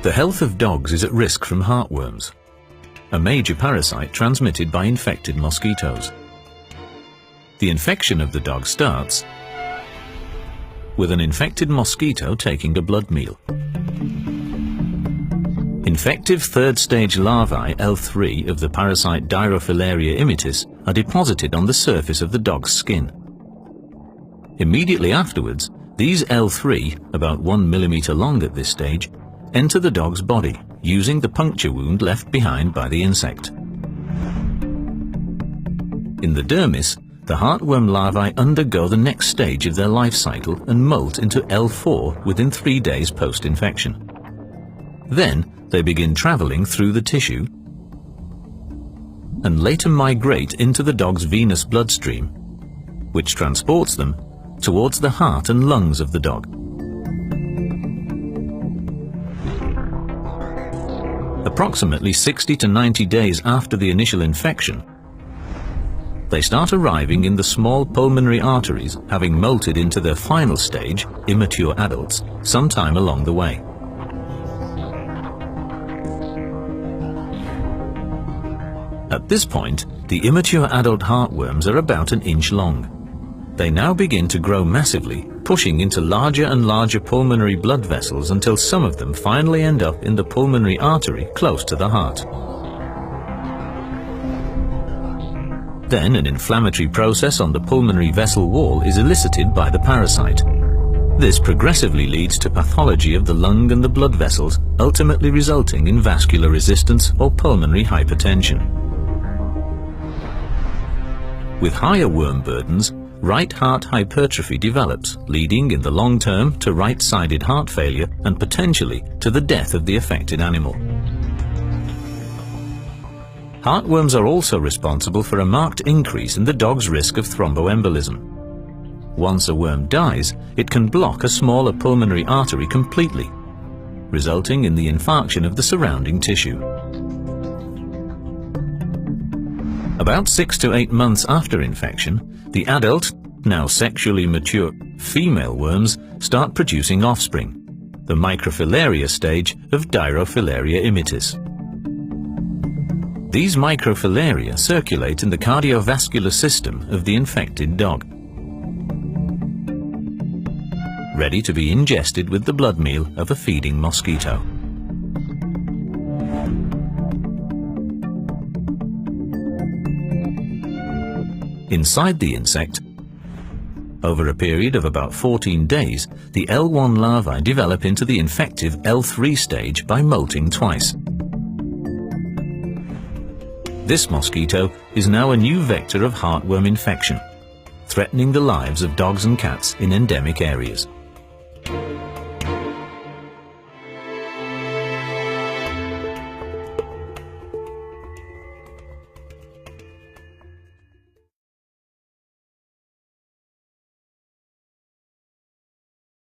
The health of dogs is at risk from heartworms, a major parasite transmitted by infected mosquitoes. The infection of the dog starts with an infected mosquito taking a blood meal. Infective third-stage larvae L3 of the parasite Dirofilaria immitis are deposited on the surface of the dog's skin. Immediately afterwards, these L3, about 1 millimeter long at this stage, enter the dog's body, using the puncture wound left behind by the insect. In the dermis, the heartworm larvae undergo the next stage of their life cycle and molt into L4 within 3 days post-infection. Then, they begin traveling through the tissue and later migrate into the dog's venous bloodstream, which transports them towards the heart and lungs of the dog. Approximately 60 to 90 days after the initial infection, they start arriving in the small pulmonary arteries, having molted into their final stage, immature adults, sometime along the way. At this point, the immature adult heartworms are about 1 inch long. They now begin to grow massively, pushing into larger and larger pulmonary blood vessels until some of them finally end up in the pulmonary artery close to the heart. Then an inflammatory process on the pulmonary vessel wall is elicited by the parasite. This progressively leads to pathology of the lung and the blood vessels, ultimately resulting in vascular resistance or pulmonary hypertension. With higher worm burdens, right heart hypertrophy develops, leading in the long term to right-sided heart failure and potentially to the death of the affected animal. Heartworms are also responsible for a marked increase in the dog's risk of thromboembolism. Once a worm dies, it can block a smaller pulmonary artery completely, resulting in the infarction of the surrounding tissue. About 6 to 8 months after infection, the adult, now sexually mature, female worms start producing offspring, the microfilaria stage of Dirofilaria immitis. These microfilaria circulate in the cardiovascular system of the infected dog, ready to be ingested with the blood meal of a feeding mosquito. Inside the insect, over a period of about 14 days, the L1 larvae develop into the infective L3 stage by molting twice. This mosquito is now a new vector of heartworm infection, threatening the lives of dogs and cats in endemic areas.